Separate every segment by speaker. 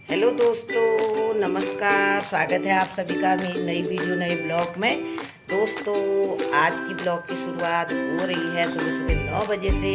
Speaker 1: Hello दोस्तों, नमस्कार। स्वागत है आप सभी का मेरी नई वीडियो नए ब्लॉग में। दोस्तों, आज की ब्लॉग की शुरुआत हो रही है सुबह सुबह 9 बजे से।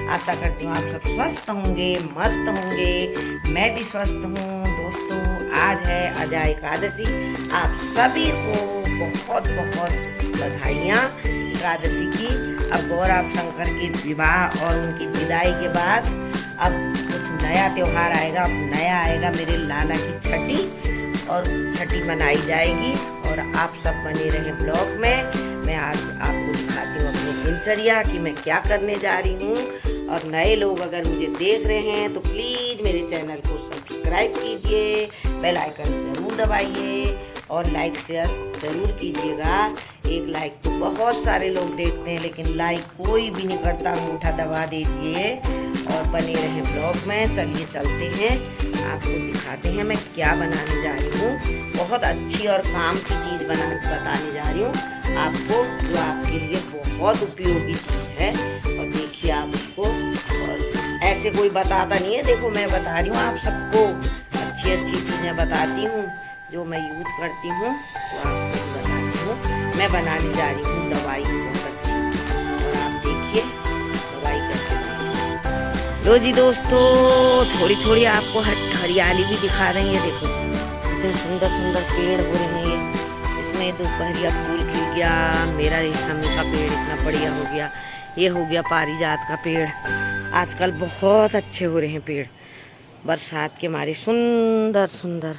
Speaker 1: आशा करती हूँ आप सब स्वस्थ होंगे, मस्त होंगे। मैं भी स्वस्थ हूँ। दोस्तों, आज है अजा एकादशी। आप सभी को बहुत बहुत बधाइयाँ एकादशी की। अब गौरव शंकर के विवाह और उनकी विदाई के बाद अब कुछ नया त्योहार आएगा। अब नया आएगा मेरे लाला की छठी, और छठी मनाई जाएगी। और आप सब बने रहे ब्लॉग में। मैं आज आपको दिखाती हूँ अपनी दिनचर्या कि मैं क्या करने जा रही हूँ। और नए लोग अगर मुझे देख रहे हैं तो प्लीज़ मेरे चैनल को सब्सक्राइब कीजिए, बेल आइकन ज़रूर दबाइए और लाइक शेयर ज़रूर कीजिएगा। एक लाइक तो बहुत सारे लोग देखते हैं, लेकिन लाइक कोई भी नहीं करता। अंगूठा दबा दीजिए और बने रहे ब्लॉग में। चलिए चलते हैं, आपको दिखाते हैं मैं क्या बनाने जा रही हूँ। बहुत अच्छी और काम की चीज़ बताने जा रही हूँ आपको, जो आपके लिए बहुत उपयोगी चीज़ है। और देखिए आप उसको, और ऐसे कोई बताता नहीं है। देखो, मैं बता रही हूँ आप सबको, अच्छी अच्छी चीज़ें बताती हूँ जो मैं यूज करती हूँ, तो आपको बताती हूँ। मैं बनाने जा रही हूँ दवाई बहुत अच्छी, और आप देखिए दवाई कैसे बनाएंगे। लो जी दोस्तों, थोड़ी थोड़ी आपको हरियाली भी दिखा देंगे। देखो इतने सुंदर सुंदर पेड़ हो रहे हैं। इसमें दोपहरिया फूल खिल गया, मेरा रेशमी का पेड़ इतना बढ़िया हो गया। ये हो गया पारिजात का पेड़। आजकल बहुत अच्छे हो रहे हैं पेड़, बरसात के मारे सुंदर सुंदर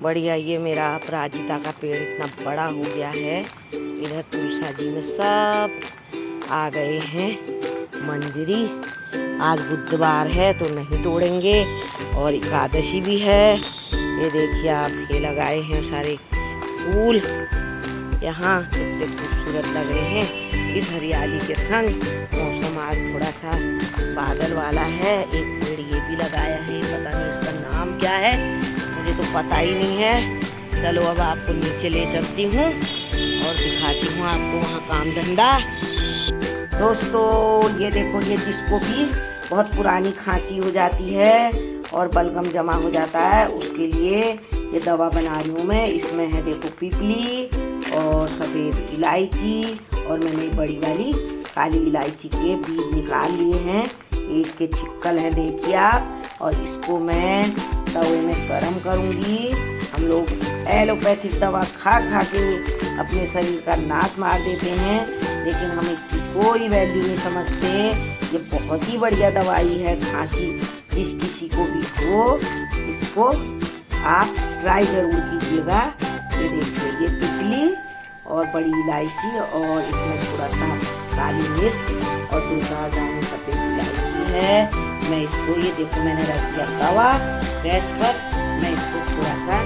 Speaker 1: बढ़िया। ये मेरा अपराजिता का पेड़ इतना बड़ा हो गया है। इधर तुलसा जी में सब आ गए हैं मंजरी। आज बुधवार है तो नहीं तोड़ेंगे, और एकादशी भी है। ये देखिए आप, ये लगाए हैं सारे फूल यहाँ, कितने खूबसूरत लग रहे हैं इस हरियाली के संग। मौसम आज थोड़ा सा बादल वाला है। एक पेड़ ये भी लगाया है, पता नहीं इसका नाम क्या है, मुझे तो पता ही नहीं है। चलो अब आपको नीचे ले चलती हूँ और दिखाती हूँ आपको वहाँ काम धंधा। दोस्तों, ये देखो, ये जिसको भी बहुत पुरानी खांसी हो जाती है और बलगम जमा हो जाता है, उसके लिए ये दवा बना रही हूँ मैं। इसमें है देखो पीपली और सफ़ेद इलायची, और मैंने बड़ी वाली काली इलायची के बीज निकाल लिए हैं। एक के छिक्कल है देखिए आप, और इसको मैं तवे में गरम करूँगी। हम लोग एलोपैथिक दवा खा खा के अपने शरीर का नाश मार देते हैं, लेकिन हम इसकी कोई वैल्यू नहीं समझते। ये बहुत ही बढ़िया दवाई है। खांसी जिस किसी को भी हो, इसको आप ट्राई ज़रूर कीजिएगा। ये देखिए, ये पिपली और बड़ी इलायची, और इसमें थोड़ा सा काली मिर्च और 2-4 दाने सफ़ेद इलायची है। मैं इसको, ये देखो मैंने रख दिया तवा गैस पर। मैं इसको थोड़ा सा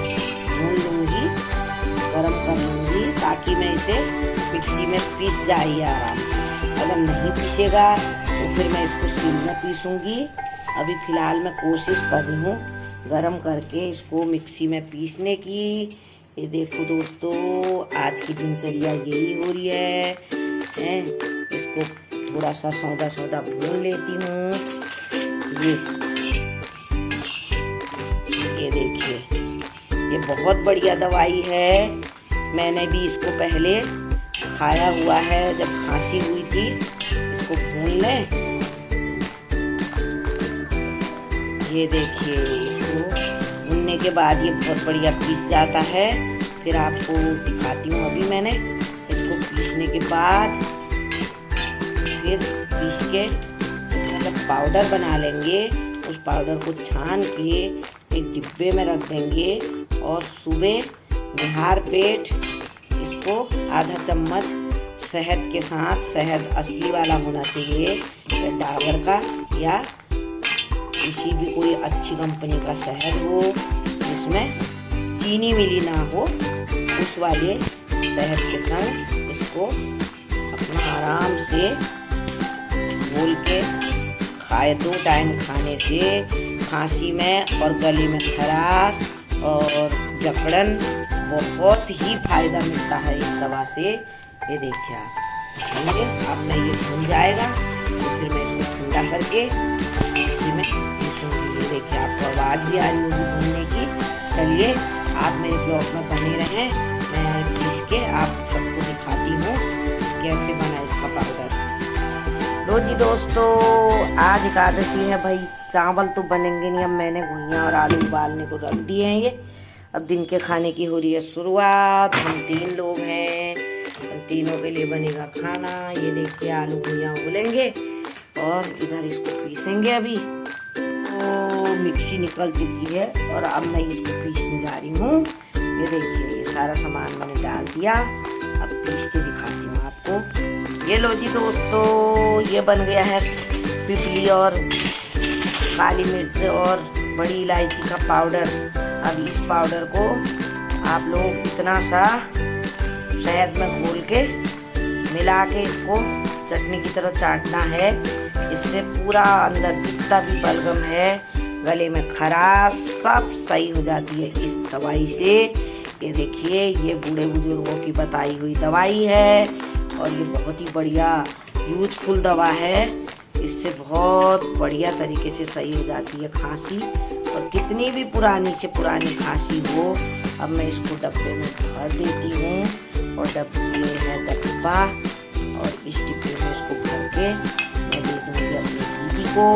Speaker 1: भून लूँगी, गरम कर लूँगी, ताकि मैं इसे मिक्सी में पीस जाए आराम। अगर नहीं पीसेगा तो फिर मैं इसको सील में पीसूँगी। अभी फ़िलहाल मैं कोशिश कर रही हूँ गरम करके इसको मिक्सी में पीसने की। ये देखो दोस्तों, आज की दिनचर्या यही हो रही है। इसको थोड़ा सा सौदा सौदा भून लेती हूँ। ये देखिए, ये बहुत बढ़िया दवाई है। मैंने भी इसको पहले खाया हुआ है जब खांसी हुई थी। इसको भून लें। ये देखिए, इसको भूनने के बाद ये बहुत बढ़िया पीस जाता है। फिर आपको दिखाती हूँ। अभी मैंने इसको पीसने के बाद फिर पीस के मतलब पाउडर बना लेंगे। उस पाउडर को छान के एक डिब्बे में रख देंगे, और सुबह निहार पेट इसको आधा चम्मच शहद के साथ, शहद असली वाला होना चाहिए, या डाबर का, या किसी भी कोई अच्छी कंपनी का शहद हो जिसमें चीनी मिली ना हो, उस वाले शहद के संग इसको अपना आराम से घोल के खाए। 2 टाइम खाने से खांसी में और गले में खराश और जकड़न बहुत ही फायदा मिलता है इस दवा से। ये देखिए आप, अब मैं ये भून जाएगा तो फिर मैं इसको ठंडा करके इसी में पीसूँगी। ये देखिए, आपको आवाज़ भी आ रही होगी भूनने की। चलिए आप मेरे ब्लॉग में बने रहें, मैं पीस के आप सबको दिखाती हूँ कैसे बना इसका पाउडर। लो जी दोस्तों, आज एकादशी है भाई, चावल तो बनेंगे नहीं। अब मैंने घुइयाँ और आलू उबालने को रख दिए हैं। ये अब दिन के खाने की हो रही है शुरुआत। हम 3 लोग हैं, हम तीनों के लिए बनेगा खाना। ये देखिए आलू घुइयाँ उबलेंगे और इधर इसको पीसेंगे। अभी तो मिक्सी निकल चुकी है और अब मैं इसको पीसने जा रही हूँ। ये देखिए ये सारा सामान मैंने डाल दिया, अब पीस के दिखाती हूँ आपको। ये लो जी दोस्तों, ये बन गया है पिपली और काली मिर्च और बड़ी इलायची का पाउडर। अब इस पाउडर को आप लोग इतना सा शहद में घोल के मिला के इसको चटनी की तरह चाटना है। इससे पूरा अंदर जितना भी बलगम है, गले में खराश, सब सही हो जाती है इस दवाई से। ये देखिए ये बूढ़े बुजुर्गों की बताई हुई दवाई है और ये बहुत ही बढ़िया यूजफुल दवा है। इससे बहुत बढ़िया तरीके से सही हो जाती है खांसी, और कितनी भी पुरानी से पुरानी खांसी हो। अब मैं इसको डब्बे में भर देती हूँ और डब्बे है डब्बा, और इस डिब्बे में इसको भर के मैं दे दूँगी अपनी दीदी को,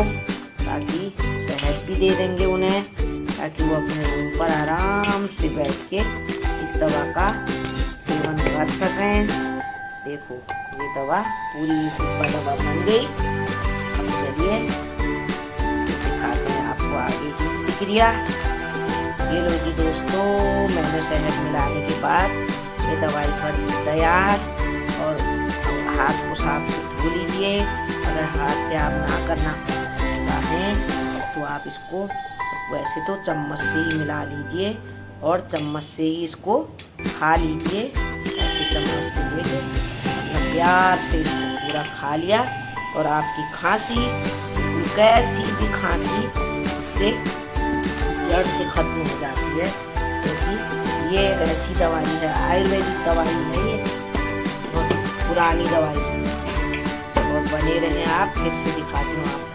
Speaker 1: ताकि शहद भी दे देंगे उन्हें, ताकि वो अपने रूम पर आराम से बैठ के इस दवा का सेवन कर सकें। देखो ये दवा पूरी सुपर दवा बन गई। अब चलिए दिखाते हैं आपको आगे की प्रक्रिया। ये लो जी दोस्तों, मैंने शहद मिलाने के बाद ये दवाई कर दी तैयार। और हाथ को साफ से धो लीजिए। अगर हाथ से आप ना करना चाहें तो आप इसको वैसे तो चम्मच से ही मिला लीजिए और चम्मच से ही इसको खा लीजिए। ऐसे चम्मच से लेके अपना प्यार से इसको पूरा खा लिया और आपकी खांसी, कैसी भी खांसी, इससे जड़ से खत्म हो जाती है। क्योंकि ये एक ऐसी दवाई है, आयुर्वेदिक दवाई है, ये बहुत पुरानी दवाई है। और बने रहें आप, फिर से दिखाती हूँ आपको।